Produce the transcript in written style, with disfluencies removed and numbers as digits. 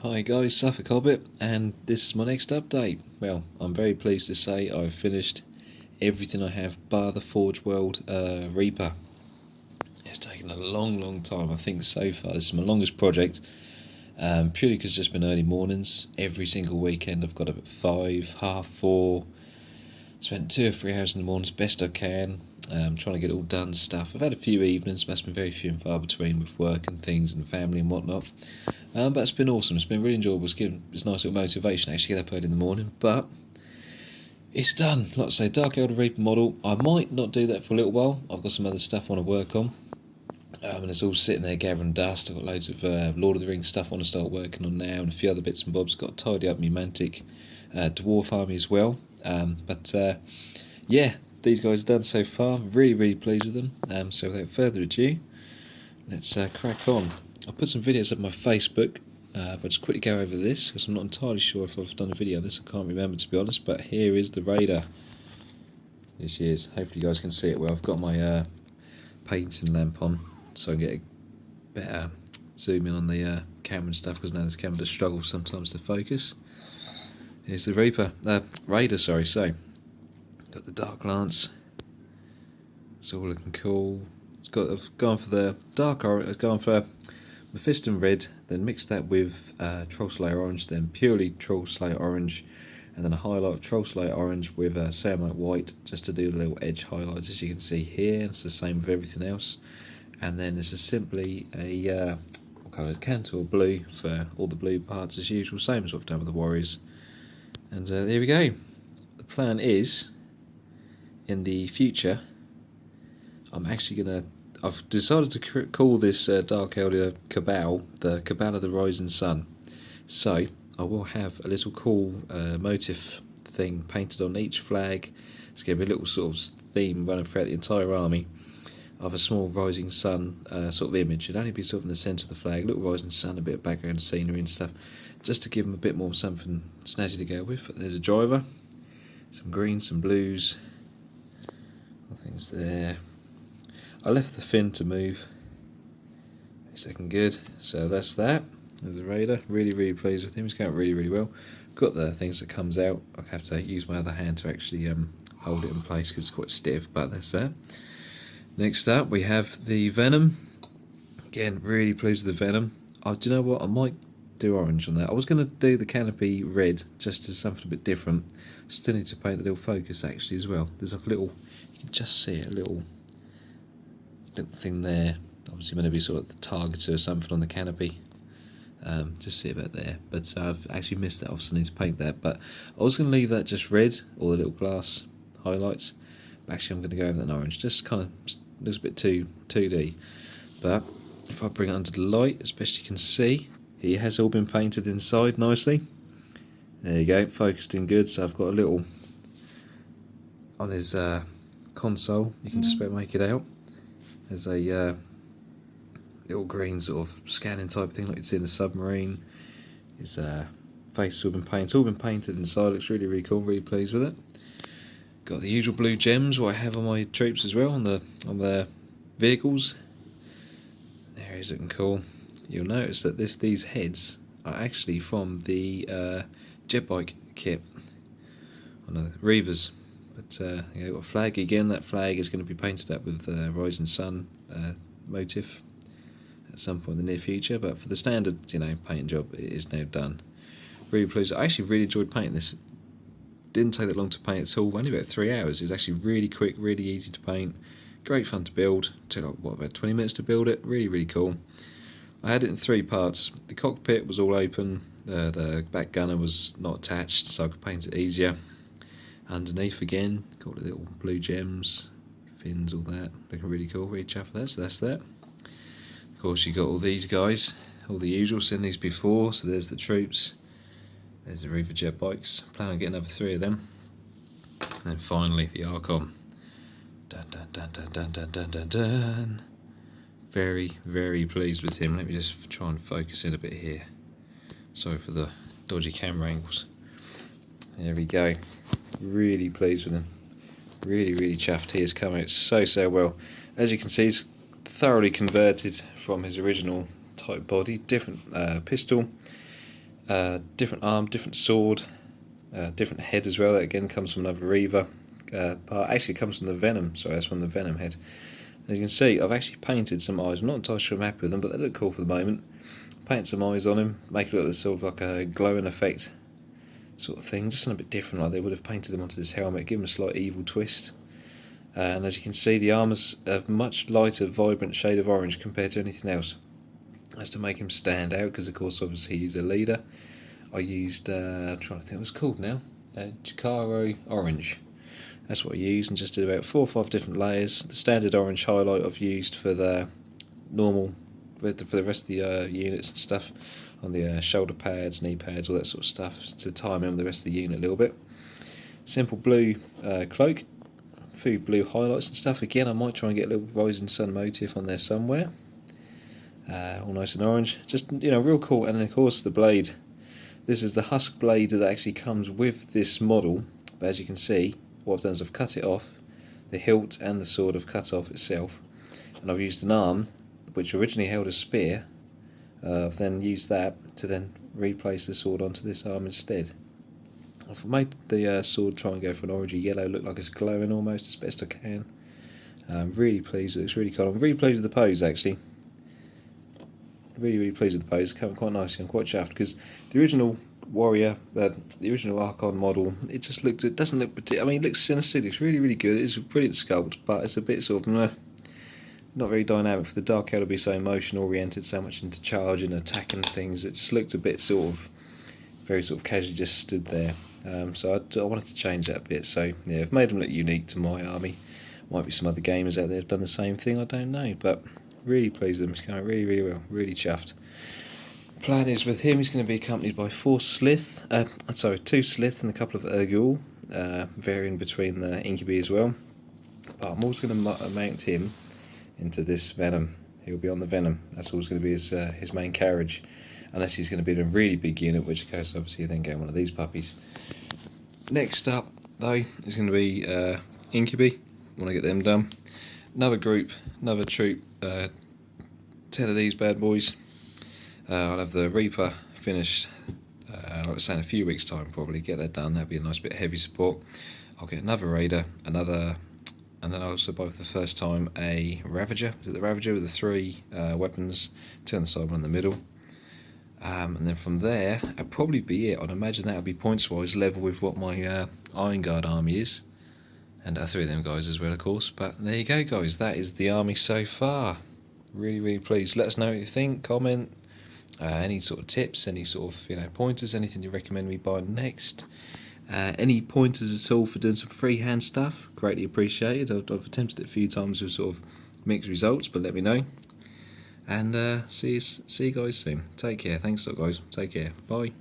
Hi guys, Suffolk Hobbit, and this is my next update. Well, I'm very pleased to say I've finished everything I have bar the Forge World Reaper. It's taken a long time. I think so far this is my longest project, purely because it's just been early mornings. Every single weekend I've got up at 5, half 4, spent 2 or 3 hours in the mornings best I can, trying to get it all done stuff. I've had a few evenings, but it's been very few and far between with work and things and family and whatnot. But it's been awesome. It's been really enjoyable. It's given it's nice little motivation to actually get up early in the morning. But it's done. Like I say, Dark Eldar Reaper model. I might not do that for a little while. I've got some other stuff I want to work on. And it's all sitting there gathering dust. I've got loads of Lord of the Rings stuff I want to start working on now, and a few other bits and bobs. Got to tidy up my Mantic Dwarf army as well. Yeah, these guys are done so far. Really pleased with them. So without further ado, let's crack on. I'll put some videos up my Facebook, but just quickly go over this because I'm not entirely sure if I've done a video of this. I can't remember, to be honest. But here is the Raider. This she is. Hopefully you guys can see it well. I've got my painting lamp on so I can get a better zoom in on the camera and stuff, because now this camera does struggle sometimes to focus. Here's the Raider, sorry. So got the Dark Lance. It's all looking cool. I've gone for the dark orange. I've gone for Mephiston red, then mixed that with Troll Slayer orange, then purely Troll Slayer orange, and then a highlight of Troll Slayer orange with Ceramite white, just to do the little edge highlights, as you can see here. It's the same with everything else. And then this is simply a what colour? Cantor blue for all the blue parts as usual, same as what I've done with the Warriors. And there we go. The plan is, in the future, I've decided to call this Dark Eldar Cabal the Cabal of the Rising Sun. So I will have a little cool motif thing painted on each flag. It's going to be a little sort of theme running throughout the entire army of a small rising sun sort of image. It'll only be sort of in the centre of the flag, a little rising sun, a bit of background scenery and stuff, just to give them a bit more something snazzy to go with. But there's a driver, some greens, some blues, nothing's there. I left the fin to move. It's looking good. So that's that. There's a Raider. Really pleased with him. He's going really well. Got the things that comes out. I have to use my other hand to actually hold it in place because it's quite stiff, but that's that. Next up we have the Venom. Again, really pleased with the Venom. Do you know what? I might do orange on that. I was going to do the canopy red just as something a bit different. Still need to paint the little focus actually as well. There's like a little, you can just see it, a little thing there, obviously going to be sort of the targeter or something on the canopy. Just see about there, but I've actually missed that off, so I need to paint that. But I was going to leave that just red, all the little glass highlights, but actually I'm going to go over that orange, just kind of looks a bit too 2D. But if I bring it under the light, as best you can see, he has all been painted inside nicely. There you go, focused in good. So I've got a little on his console, you can just about make it out. There's a little green sort of scanning type thing like you'd see in a submarine. His face has all been painted inside. Looks really cool. Really pleased with it. Got the usual blue gems what I have on my troops as well, on their vehicles. There he's looking cool. You'll notice that these heads are actually from the jet bike kit on the Reavers. But got a flag again. That flag is going to be painted up with Rising Sun motif at some point in the near future. But for the standard, painting job, it is now done. Really pleased. I actually really enjoyed painting this. Didn't take that long to paint at all. Only about 3 hours. It was actually really quick, really easy to paint. Great fun to build. Took like about 20 minutes to build it. Really cool. I had it in 3 parts. The cockpit was all open. The back gunner was not attached, so I could paint it easier. Underneath again, got the little blue gems, fins, all that, looking really cool, really chuffed with that, so that's that. Of course you got all these guys, all the usual, seen these before, so there's the troops, there's the Reaver jet bikes, plan on getting another 3 of them. And then finally the Archon. Dun. Very pleased with him. Let me just try and focus in a bit here. Sorry for the dodgy camera angles. There we go. Really pleased with him. Really chuffed. He has come out so well. As you can see, he's thoroughly converted from his original type body. Different pistol, Different arm, different sword, different head as well. That again comes from another Reaver. But actually comes from the Venom, so that's from the Venom head. As you can see, I've actually painted some eyes. I'm not entirely sure I'm happy with them, but they look cool for the moment. Painted some eyes on him, make it look like sort of like a glowing effect sort of thing, just something a bit different, like they would have painted them onto this helmet, give them a slight evil twist. And as you can see, the armour's a much lighter, vibrant shade of orange compared to anything else. That's to make him stand out, because of course obviously he's a leader. I used, I'm trying to think what it's called now, Jacaro Orange. That's what I used, and just did about 4 or 5 different layers. The standard orange highlight I've used for the normal, for the rest of the units and stuff, on the shoulder pads, knee pads, all that sort of stuff, to time in with the rest of the unit a little bit. Simple blue cloak, a few blue highlights and stuff. Again, I might try and get a little rising sun motif on there somewhere. All nice and orange, just, you know, real cool. And of course the blade. This is the husk blade that actually comes with this model, but as you can see, what I've done is I've cut it off, the hilt and the sword have cut off itself, and I've used an arm which originally held a spear. I've then used that to then replace the sword onto this arm instead. I've made the sword try and go for an orangey yellow, look like it's glowing almost as best I can. I'm really pleased, it looks really cool. I'm really pleased with the pose actually. Really pleased with the pose, it's coming quite nicely. I'm quite chuffed because the original warrior, the original Archon model, it just looks, it doesn't look particular. I mean, it looks sinister, it looks really good, it's a brilliant sculpt, but it's a bit sort of not very dynamic for the Dark Eldar to be so motion oriented, so much into charging, attacking things. It just looked a bit sort of very sort of casually just stood there. So I wanted to change that a bit. So yeah, I've made them look unique to my army. Might be some other gamers out there who've done the same thing, I don't know, but really pleased with him. It's going really well, really chuffed. Plan is with him, he's going to be accompanied by 2 Slith and a couple of Urgul, varying between the Incubi as well. But I'm also going to mount him into this Venom. He'll be on the Venom. That's always going to be his main carriage, unless he's going to be in a really big unit, in which case obviously then get one of these puppies. Next up though is going to be Incubi. Want to get them done. Another group, another troop, 10 of these bad boys. I'll have the Reaper finished, like I was saying, in a few weeks time probably, get that done. That'll be a nice bit of heavy support. I'll get another Raider, and then also for the first time a Ravager. Is it the Ravager with the 3 weapons, 2 on the side, 1 in the middle. And then from there, that'll probably be it. I'd imagine that'll be points wise level with what my Iron Guard army is. And 3 of them guys as well, of course. But there you go, guys. That is the army so far. Really pleased. Let us know what you think. Comment. Any sort of tips, any sort of pointers, anything you recommend me buy next. Any pointers at all for doing some freehand stuff, greatly appreciated. I've attempted it a few times with sort of mixed results, but let me know. And see you guys soon. Take care. Thanks a lot, guys. Take care. Bye.